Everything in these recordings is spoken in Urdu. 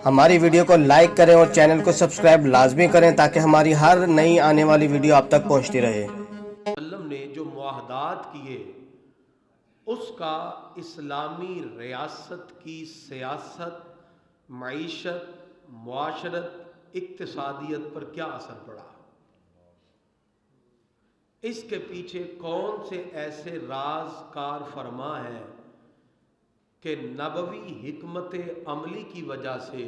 ہماری ویڈیو کو لائک کریں اور چینل کو سبسکرائب لازمی کریں تاکہ ہماری ہر نئی آنے والی ویڈیو آپ تک پہنچتی رہے۔ وسلم نے جو معاہدات کیے اس کا اسلامی ریاست کی سیاست، معیشت، معاشرت، اقتصادیت پر کیا اثر پڑا، اس کے پیچھے کون سے ایسے راز کار فرما ہیں کہ نبوی حکمت عملی کی وجہ سے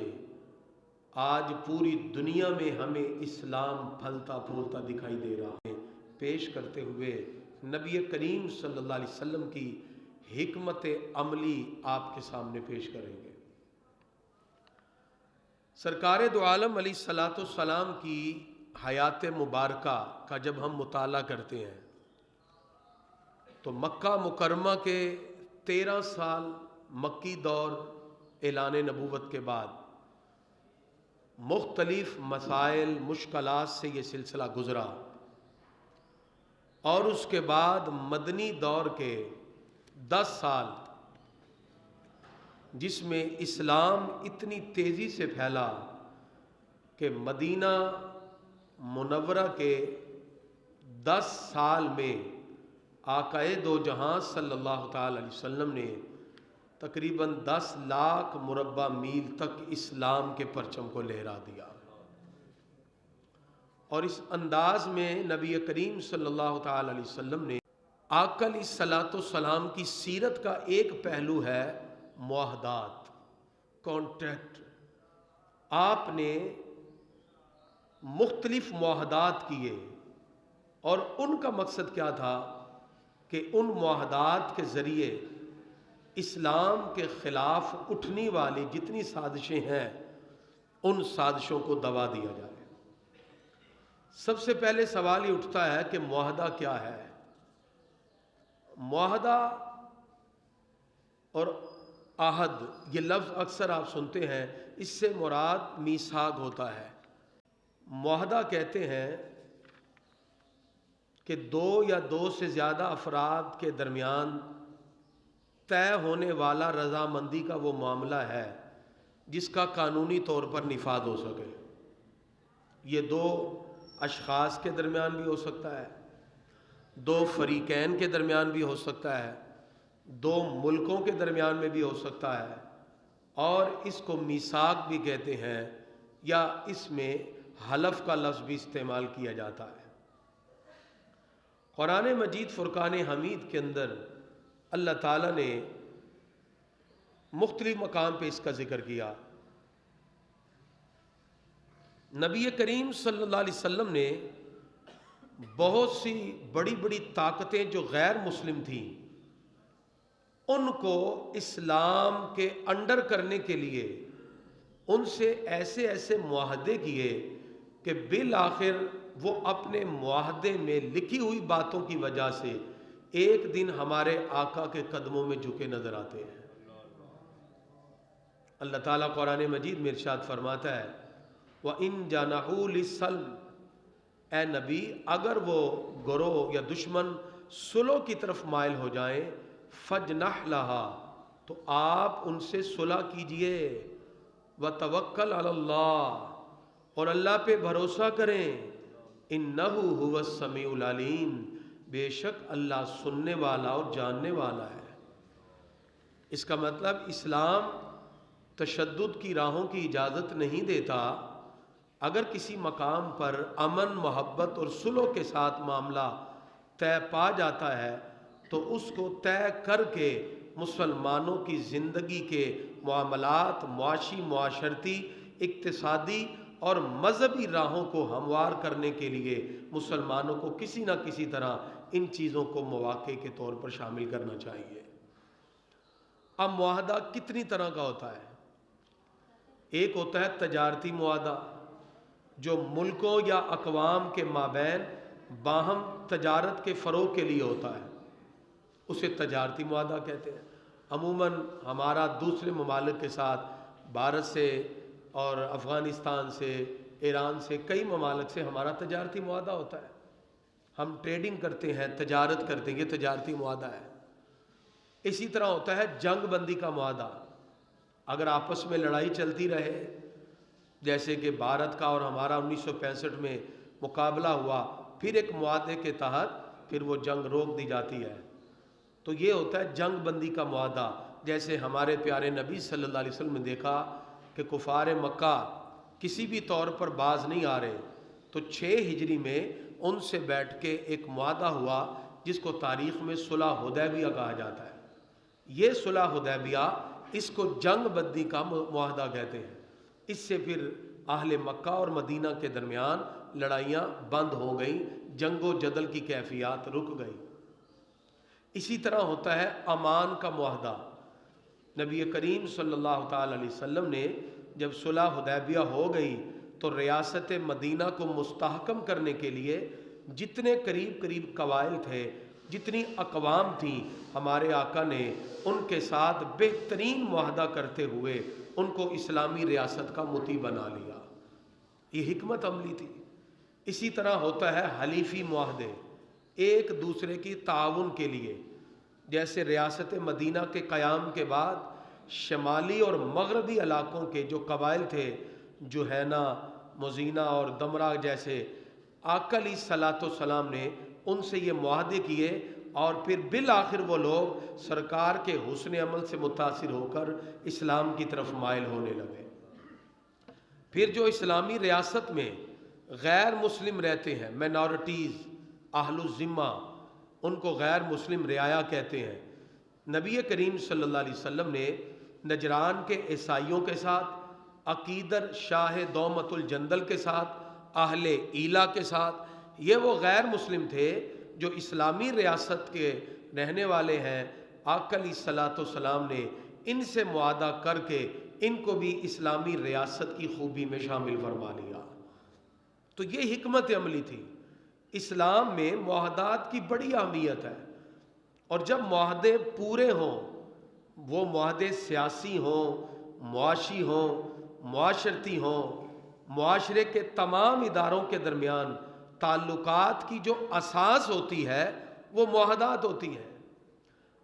آج پوری دنیا میں ہمیں اسلام پھلتا پھولتا دکھائی دے رہا ہے۔ پیش کرتے ہوئے نبی کریم صلی اللہ علیہ وسلم کی حکمت عملی آپ کے سامنے پیش کریں گے۔ سرکار دو عالم علیہ الصلوۃ والسلام کی حیات مبارکہ کا جب ہم مطالعہ کرتے ہیں تو مکہ مکرمہ کے 13 سال مکی دور اعلان نبوت کے بعد مختلف مسائل، مشکلات سے یہ سلسلہ گزرا، اور اس کے بعد مدنی دور کے 10 سال جس میں اسلام اتنی تیزی سے پھیلا کہ مدینہ منورہ کے 10 سال میں آقا دو جہاں صلی اللہ تعالی علیہ وسلم نے تقریباً 10 لاکھ مربع میل تک اسلام کے پرچم کو لہرا دیا، اور اس انداز میں نبی کریم صلی اللہ تعالی علیہ وسلم نے آقا علیہ الصلوۃ والسلام کی سیرت کا ایک پہلو ہے معاہدات، کانٹریکٹ۔ آپ نے مختلف معاہدات کیے، اور ان کا مقصد کیا تھا کہ ان معاہدات کے ذریعے اسلام کے خلاف اٹھنے والی جتنی سازشیں ہیں ان سازشوں کو دبا دیا جائے۔ سب سے پہلے سوال یہ اٹھتا ہے کہ معاہدہ کیا ہے؟ معاہدہ اور عہد، یہ لفظ اکثر آپ سنتے ہیں، اس سے مراد میثاق ہوتا ہے۔ معاہدہ کہتے ہیں کہ 2 یا 2 سے زیادہ افراد کے درمیان طے ہونے والا رضامندی کا وہ معاملہ ہے جس کا قانونی طور پر نفاذ ہو سکے۔ یہ 2 اشخاص کے درمیان بھی ہو سکتا ہے، 2 فریقین کے درمیان بھی ہو سکتا ہے، 2 ملکوں کے درمیان میں بھی ہو سکتا ہے، اور اس کو میثاق بھی کہتے ہیں، یا اس میں حلف کا لفظ بھی استعمال کیا جاتا ہے۔ قرآن مجید فرقان حمید کے اندر اللہ تعالیٰ نے مختلف مقام پہ اس کا ذکر کیا۔ نبی کریم صلی اللہ علیہ وسلم نے بہت سی بڑی بڑی طاقتیں جو غیر مسلم تھیں ان کو اسلام کے انڈر کرنے کے لیے ان سے ایسے ایسے معاہدے کیے کہ بالآخر وہ اپنے معاہدے میں لکھی ہوئی باتوں کی وجہ سے ایک دن ہمارے آقا کے قدموں میں جھکے نظر آتے ہیں۔ اللہ تعالیٰ قرآن مجید میں ارشاد فرماتا ہے وَإِن جَنَحُوا لِلسَّلْمِ، اے نبی اگر وہ گروہ یا دشمن صلح کی طرف مائل ہو جائیں، فَجْنَحْ لَهَا، تو آپ ان سے صلح کیجئے، وَتَوَكَّلْ عَلَى اللَّهِ، اور اللہ پہ بھروسہ کریں، إِنَّهُ هُوَ السَّمِيعُ الْعَلِيمُ، بے شک اللہ سننے والا اور جاننے والا ہے۔ اس کا مطلب اسلام تشدد کی راہوں کی اجازت نہیں دیتا۔ اگر کسی مقام پر امن، محبت اور صلح کے ساتھ معاملہ طے پا جاتا ہے تو اس کو طے کر کے مسلمانوں کی زندگی کے معاملات، معاشی، معاشرتی، اقتصادی اور مذہبی راہوں کو ہموار کرنے کے لیے مسلمانوں کو کسی نہ کسی طرح ان چیزوں کو مواقع کے طور پر شامل کرنا چاہیے۔ اب معاہدہ کتنی طرح کا ہوتا ہے؟ ایک ہوتا ہے تجارتی معاہدہ جو ملکوں یا اقوام کے مابین باہم تجارت کے فروغ کے لیے ہوتا ہے، اسے تجارتی معاہدہ کہتے ہیں۔ عموماً ہمارا دوسرے ممالک کے ساتھ، بھارت سے اور افغانستان سے، ایران سے، کئی ممالک سے ہمارا تجارتی معاہدہ ہوتا ہے، ہم ٹریڈنگ کرتے ہیں، تجارت کرتے ہیں، یہ تجارتی معاہدہ ہے۔ اسی طرح ہوتا ہے جنگ بندی کا معاہدہ، اگر آپس میں لڑائی چلتی رہے جیسے کہ بھارت کا اور ہمارا 1965 میں مقابلہ ہوا، پھر ایک معاہدے کے تحت پھر وہ جنگ روک دی جاتی ہے۔ تو یہ ہوتا ہے جنگ بندی کا معاہدہ۔ جیسے ہمارے پیارے نبی صلی اللہ علیہ وسلم نے دیکھا کہ کفار مکہ کسی بھی طور پر باز نہیں آ رہے، تو 6 ہجری میں ان سے بیٹھ کے ایک معاہدہ ہوا جس کو تاریخ میں صلح حدیبیہ کہا جاتا ہے۔ یہ صلح حدیبیہ، اس کو جنگ بندی کا معاہدہ کہتے ہیں۔ اس سے پھر اہل مکہ اور مدینہ کے درمیان لڑائیاں بند ہو گئیں، جنگ و جدل کی کیفیات رک گئی۔ اسی طرح ہوتا ہے امان کا معاہدہ۔ نبی کریم صلی اللہ تعالی علیہ وسلم نے جب صلح حدیبیہ ہو گئی تو ریاست مدینہ کو مستحکم کرنے کے لیے جتنے قریب قریب قبائل تھے، جتنی اقوام تھیں، ہمارے آقا نے ان کے ساتھ بہترین معاہدہ کرتے ہوئے ان کو اسلامی ریاست کا مطیع بنا لیا۔ یہ حکمت عملی تھی۔ اسی طرح ہوتا ہے حلیفی معاہدے، ایک دوسرے کی تعاون کے لیے۔ جیسے ریاست مدینہ کے قیام کے بعد شمالی اور مغربی علاقوں کے جو قبائل تھے، جوہینہ، مزینہ اور دمرہ جیسے، آقا علیہ الصلوۃ والسلام نے ان سے یہ معاہدے کیے، اور پھر بالآخر وہ لوگ سرکار کے حسن عمل سے متاثر ہو کر اسلام کی طرف مائل ہونے لگے۔ پھر جو اسلامی ریاست میں غیر مسلم رہتے ہیں، مائنورٹیز، اہل الذمہ، ان کو غیر مسلم رعایا کہتے ہیں۔ نبی کریم صلی اللہ علیہ وسلم نے نجران کے عیسائیوں کے ساتھ، عقیدر شاہ دومت الجندل کے ساتھ، اہل ایلا کے ساتھ، یہ وہ غیر مسلم تھے جو اسلامی ریاست کے رہنے والے ہیں، آقا علیہ الصلوۃ والسلام نے ان سے معاہدہ کر کے ان کو بھی اسلامی ریاست کی خوبی میں شامل فرما لیا۔ تو یہ حکمت عملی تھی۔ اسلام میں معاہدات کی بڑی اہمیت ہے، اور جب معاہدے پورے ہوں، وہ معاہدے سیاسی ہوں، معاشی ہوں، معاشرتی ہوں، معاشرے کے تمام اداروں کے درمیان تعلقات کی جو اساس ہوتی ہے وہ معاہدات ہوتی ہیں۔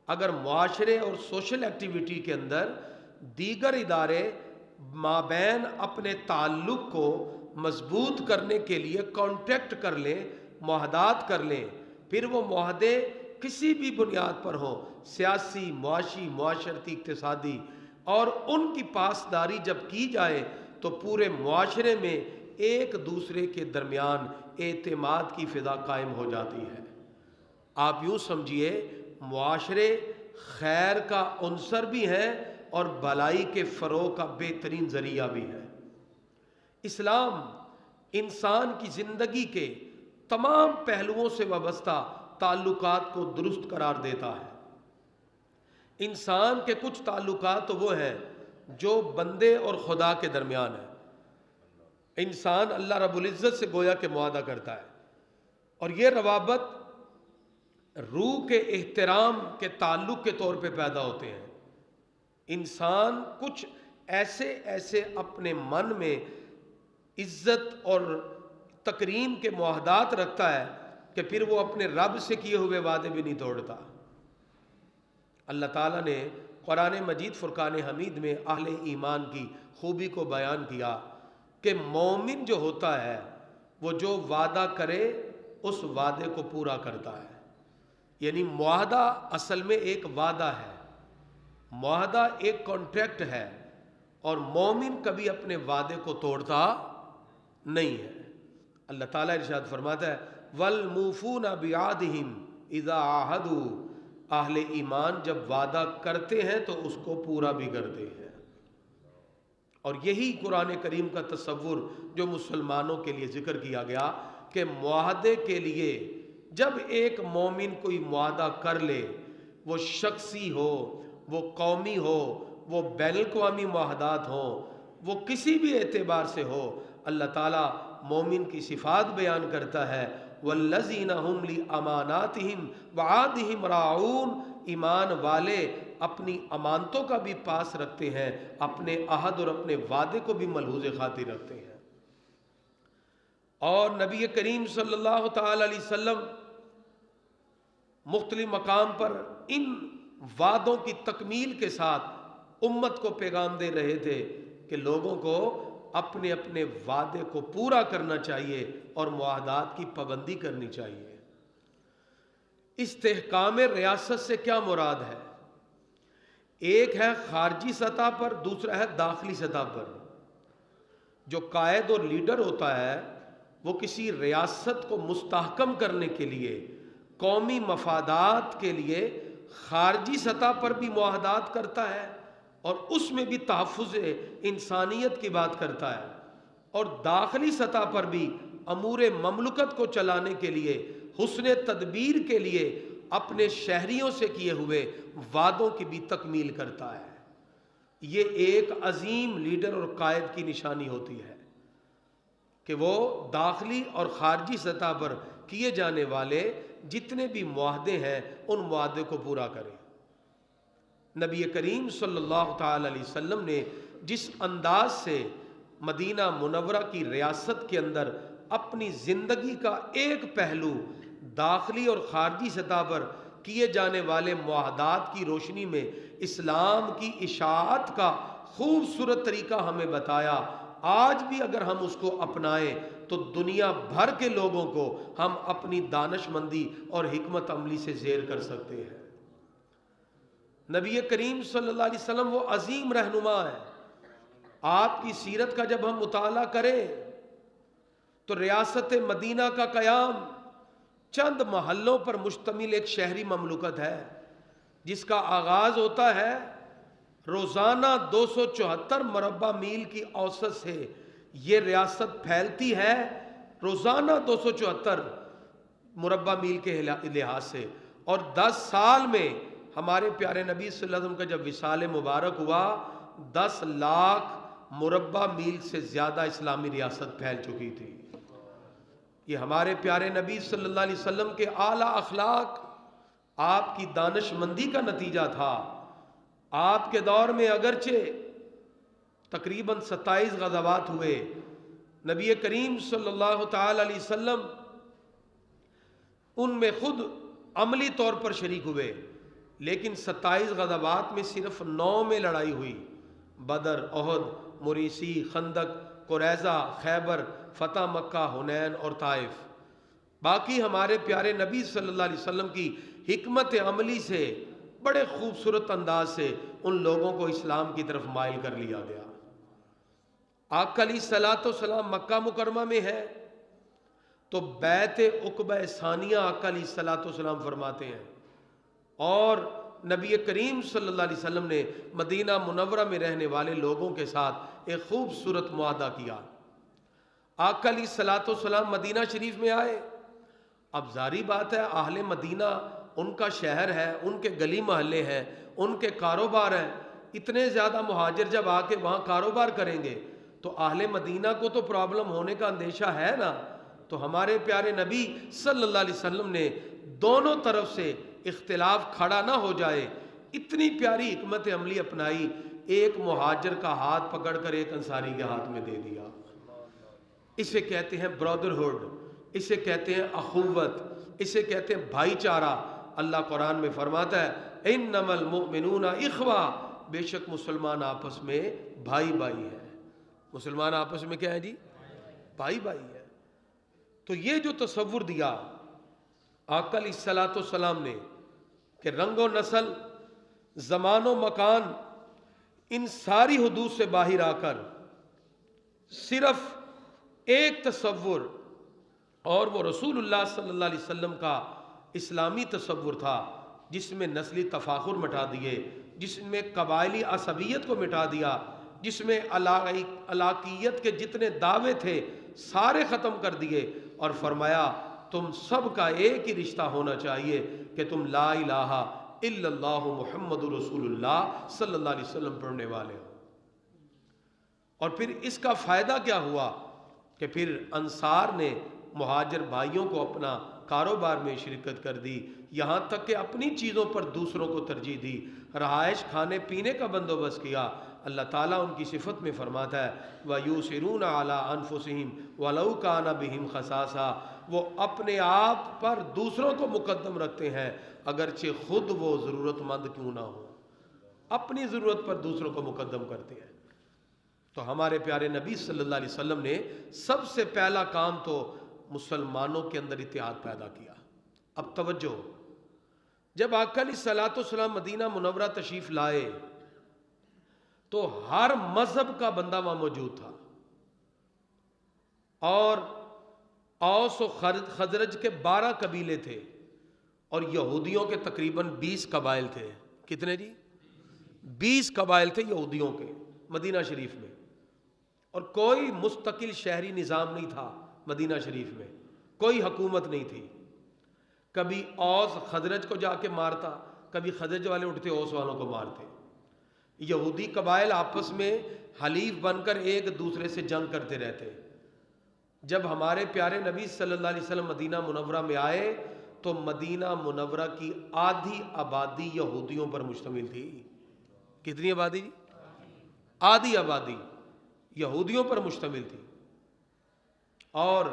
اگر معاشرے اور سوشل ایکٹیویٹی کے اندر دیگر ادارے مابین اپنے تعلق کو مضبوط کرنے کے لیے کانٹیکٹ کر لیں، معاہدات کر لیں، پھر وہ معاہدے کسی بھی بنیاد پر ہوں، سیاسی، معاشی، معاشرتی، اقتصادی، اور ان کی پاسداری جب کی جائے تو پورے معاشرے میں ایک دوسرے کے درمیان اعتماد کی فضا قائم ہو جاتی ہے۔ آپ یوں سمجھیے، معاشرے خیر کا عنصر بھی ہیں اور بھلائی کے فروغ کا بہترین ذریعہ بھی ہے۔ اسلام انسان کی زندگی کے تمام پہلوؤں سے وابستہ تعلقات کو درست قرار دیتا ہے۔ انسان کے کچھ تعلقات تو وہ ہیں جو بندے اور خدا کے درمیان ہیں۔ انسان اللہ رب العزت سے گویا کہ معاہدہ کرتا ہے، اور یہ روابط روح کے احترام کے تعلق کے طور پہ پیدا ہوتے ہیں۔ انسان کچھ ایسے اپنے من میں عزت اور تکریم کے معاہدات رکھتا ہے کہ پھر وہ اپنے رب سے کیے ہوئے وعدے بھی نہیں توڑتا۔ اللہ تعالیٰ نے قرآن مجید فرقان حمید میں اہل ایمان کی خوبی کو بیان کیا کہ مومن جو ہوتا ہے وہ جو وعدہ کرے اس وعدے کو پورا کرتا ہے۔ یعنی معاہدہ اصل میں ایک وعدہ ہے، معاہدہ ایک کانٹریکٹ ہے، اور مومن کبھی اپنے وعدے کو توڑتا نہیں ہے۔ اللہ تعالیٰ ارشاد فرماتا ہے وَالْمُوفُونَ بِعَهْدِهِمْ إِذَا عَاهَدُوا، اہل ایمان جب وعدہ کرتے ہیں تو اس کو پورا بھی کرتے ہیں۔ اور یہی قرآن کریم کا تصور جو مسلمانوں کے لیے ذکر کیا گیا کہ معاہدے کے لیے جب ایک مومن کوئی معاہدہ کر لے، وہ شخصی ہو، وہ قومی ہو، وہ بین الاقوامی معاہدات ہوں، وہ کسی بھی اعتبار سے ہو، اللہ تعالیٰ مومن کی صفات بیان کرتا ہے وَالَّذِينَ هُمْ لِأَمَانَاتِهِمْ وَعَهْدِهِمْ رَاعُونَ، ایمان والے اپنی امانتوں کا بھی پاس رکھتے ہیں، اپنے عہد اور اپنے وعدے کو بھی ملحوظ خاطر رکھتے ہیں۔ اور نبی کریم صلی اللہ تعالی علیہ وسلم مختلف مقام پر ان وعدوں کی تکمیل کے ساتھ امت کو پیغام دے رہے تھے کہ لوگوں کو اپنے اپنے وعدے کو پورا کرنا چاہیے اور معاہدات کی پابندی کرنی چاہیے۔ استحکام ریاست سے کیا مراد ہے؟ ایک ہے خارجی سطح پر، دوسرا ہے داخلی سطح پر۔ جو قائد اور لیڈر ہوتا ہے وہ کسی ریاست کو مستحکم کرنے کے لیے، قومی مفادات کے لیے خارجی سطح پر بھی معاہدات کرتا ہے اور اس میں بھی تحفظ انسانیت کی بات کرتا ہے، اور داخلی سطح پر بھی امور مملکت کو چلانے کے لیے، حسن تدبیر کے لیے اپنے شہریوں سے کیے ہوئے وعدوں کی بھی تکمیل کرتا ہے۔ یہ ایک عظیم لیڈر اور قائد کی نشانی ہوتی ہے کہ وہ داخلی اور خارجی سطح پر کیے جانے والے جتنے بھی معاہدے ہیں ان معاہدے کو پورا کریں۔ نبی کریم صلی اللہ تعالی علیہ وسلم نے جس انداز سے مدینہ منورہ کی ریاست کے اندر اپنی زندگی کا ایک پہلو داخلی اور خارجی سطح پر کیے جانے والے معاہدات کی روشنی میں اسلام کی اشاعت کا خوبصورت طریقہ ہمیں بتایا، آج بھی اگر ہم اس کو اپنائیں تو دنیا بھر کے لوگوں کو ہم اپنی دانش مندی اور حکمت عملی سے زیر کر سکتے ہیں۔ نبی کریم صلی اللہ علیہ وسلم وہ عظیم رہنما ہے۔ آپ کی سیرت کا جب ہم مطالعہ کریں تو ریاست مدینہ کا قیام چند محلوں پر مشتمل ایک شہری مملکت ہے جس کا آغاز ہوتا ہے روزانہ 274 مربع میل کی اوسط سے یہ ریاست پھیلتی ہے، روزانہ 274 مربع میل کے لحاظ سے، اور 10 سال میں ہمارے پیارے نبی صلی اللہ علیہ وسلم کا جب وصال مبارک ہوا 10 لاکھ مربع میل سے زیادہ اسلامی ریاست پھیل چکی تھی۔ یہ ہمارے پیارے نبی صلی اللہ علیہ وسلم کے اعلیٰ اخلاق، آپ کی دانش مندی کا نتیجہ تھا۔ آپ کے دور میں اگرچہ تقریباً 27 غزوات ہوئے، نبی کریم صلی اللہ تعالی علیہ وسلم ان میں خود عملی طور پر شریک ہوئے، لیکن 27 غزوات میں صرف 9 میں لڑائی ہوئی، بدر، احد، مریسی، خندق، قریظہ، خیبر، فتح مکہ، حنین اور طائف۔ باقی ہمارے پیارے نبی صلی اللہ علیہ وسلم کی حکمت عملی سے بڑے خوبصورت انداز سے ان لوگوں کو اسلام کی طرف مائل کر لیا گیا۔ آقا علیہ الصلوۃ والسلام مکہ مکرمہ میں ہے تو بیعت عقبہ ثانیہ آقا علیہ الصلوۃ والسلام فرماتے ہیں، اور نبی کریم صلی اللہ علیہ وسلم نے مدینہ منورہ میں رہنے والے لوگوں کے ساتھ ایک خوبصورت معاہدہ کیا۔ آقا علیہ الصلوۃ والسلام مدینہ شریف میں آئے، اب ظاہری بات ہے اہل مدینہ ان کا شہر ہے، ان کے گلی محلے ہیں، ان کے کاروبار ہیں، اتنے زیادہ مہاجر جب آ کے وہاں کاروبار کریں گے تو اہل مدینہ کو تو پرابلم ہونے کا اندیشہ ہے نا۔ تو ہمارے پیارے نبی صلی اللہ علیہ وسلم نے دونوں طرف سے اختلاف کھڑا نہ ہو جائے، اتنی پیاری حکمت عملی اپنائی، ایک مہاجر کا ہاتھ پکڑ کر ایک انصاری کے ہاتھ میں دے دیا۔ اسے کہتے ہیں برادرہڈ، اسے کہتے ہیں اخوت، اسے کہتے ہیں بھائی چارہ۔ اللہ قرآن میں فرماتا ہے انما المؤمنون اخوہ، بے شک مسلمان آپس میں بھائی بھائی ہیں۔ مسلمان آپس میں کیا ہے جی؟ بھائی بھائی ہے۔ تو یہ جو تصور دیا آقا علیہ الصلوۃ والسلام نے کہ رنگ و نسل، زمان و مکان، ان ساری حدود سے باہر آ کر صرف ایک تصور، اور وہ رسول اللہ صلی اللہ علیہ وسلم کا اسلامی تصور تھا جس میں نسلی تفاخر مٹا دیے، جس میں قبائلی عصبیت کو مٹا دیا، جس میں علاقیت کے جتنے دعوے تھے سارے ختم کر دیے، اور فرمایا تم سب کا ایک ہی رشتہ ہونا چاہیے کہ تم لا الہ الا اللہ محمد رسول اللہ صلی اللہ علیہ وسلم پڑھنے والے ہو۔ اور پھر اس کا فائدہ کیا ہوا کہ پھر انصار نے مہاجر بھائیوں کو اپنا کاروبار میں شرکت کر دی، یہاں تک کہ اپنی چیزوں پر دوسروں کو ترجیح دی، رہائش کھانے پینے کا بندوبست کیا۔ اللہ تعالیٰ ان کی صفت میں فرماتا ہے وَيُؤْثِرُونَ عَلَىٰ أَنفُسِهِمْ وَلَوْ كَانَ بِهِمْ خَصَاصَةٌ، وہ اپنے آپ پر دوسروں کو مقدم رکھتے ہیں اگرچہ خود وہ ضرورت مند کیوں نہ ہو، اپنی ضرورت پر دوسروں کو مقدم کرتے ہیں۔ تو ہمارے پیارے نبی صلی اللہ علیہ وسلم نے سب سے پہلا کام تو مسلمانوں کے اندر اتحاد پیدا کیا۔ اب توجہ، جب آقا علیہ الصلوۃ والسلام مدینہ منورہ تشریف لائے تو ہر مذہب کا بندہ وہاں موجود تھا، اور اوس و خزرج کے 12 قبیلے تھے، اور یہودیوں کے تقریباً 20 قبائل تھے۔ کتنے جی؟ 20 قبائل تھے یہودیوں کے مدینہ شریف میں، اور کوئی مستقل شہری نظام نہیں تھا مدینہ شریف میں، کوئی حکومت نہیں تھی۔ کبھی اوس خزرج کو جا کے مارتا، کبھی خزرج والے اٹھتے اوس والوں کو مارتے۔ یہودی قبائل آپس میں حلیف بن کر ایک دوسرے سے جنگ کرتے رہتے۔ جب ہمارے پیارے نبی صلی اللہ علیہ وسلم مدینہ منورہ میں آئے تو مدینہ منورہ کی آدھی آبادی یہودیوں پر مشتمل تھی۔ کتنی آبادی؟ آدھی آبادی یہودیوں پر مشتمل تھی۔ اور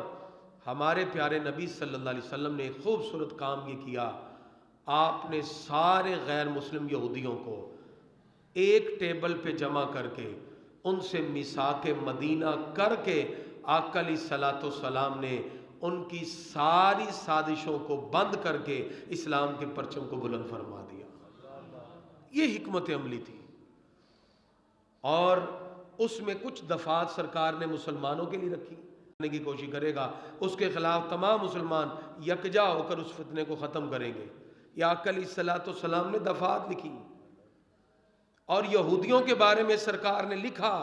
ہمارے پیارے نبی صلی اللہ علیہ وسلم نے ایک خوبصورت کام یہ کیا، آپ نے سارے غیر مسلم یہودیوں کو ایک ٹیبل پہ جمع کر کے ان سے میثاق مدینہ کر کے آقا علیہ الصلوۃ والسلام نے ان کی ساری سازشوں کو بند کر کے اسلام کے پرچم کو بلند فرما دیا۔ یہ حکمت عملی تھی، اور اس میں کچھ دفعات سرکار نے مسلمانوں کے لیے رکھی، کرنے کی کوشش کرے گا اس کے خلاف تمام مسلمان یکجا ہو کر اس فتنے کو ختم کریں گے۔ یا آقا علیہ الصلوۃ والسلام نے دفعات لکھی، اور یہودیوں کے بارے میں سرکار نے لکھا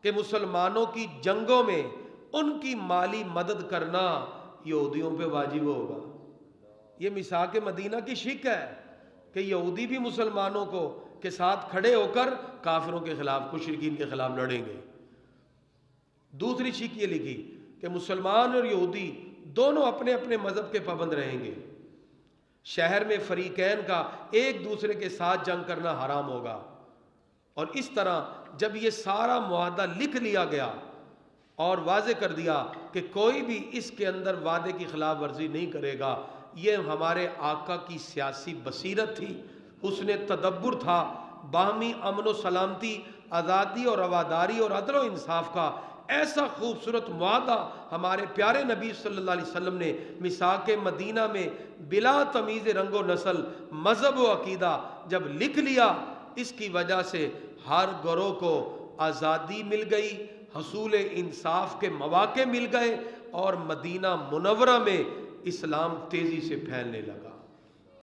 کہ مسلمانوں کی جنگوں میں ان کی مالی مدد کرنا یہودیوں پہ واجب ہوگا۔ یہ میثاق مدینہ کی شک ہے کہ یہودی بھی مسلمانوں کو کے ساتھ کھڑے ہو کر کافروں کے خلاف، مشرکین کے خلاف لڑیں گے۔ دوسری شک یہ لکھی کہ مسلمان اور یہودی دونوں اپنے اپنے مذہب کے پابند رہیں گے، شہر میں فریقین کا ایک دوسرے کے ساتھ جنگ کرنا حرام ہوگا۔ اور اس طرح جب یہ سارا معاہدہ لکھ لیا گیا اور واضح کر دیا کہ کوئی بھی اس کے اندر وعدے کی خلاف ورزی نہیں کرے گا، یہ ہمارے آقا کی سیاسی بصیرت تھی، اس نے تدبر تھا، باہمی امن و سلامتی، آزادی اور رواداری اور عدل و انصاف کا ایسا خوبصورت معاہدہ ہمارے پیارے نبی صلی اللہ علیہ وسلم نے میثاق مدینہ میں بلا تمیز رنگ و نسل، مذہب و عقیدہ جب لکھ لیا، اس کی وجہ سے ہر گروہ کو آزادی مل گئی، حصول انصاف کے مواقع مل گئے، اور مدینہ منورہ میں اسلام تیزی سے پھیلنے لگا۔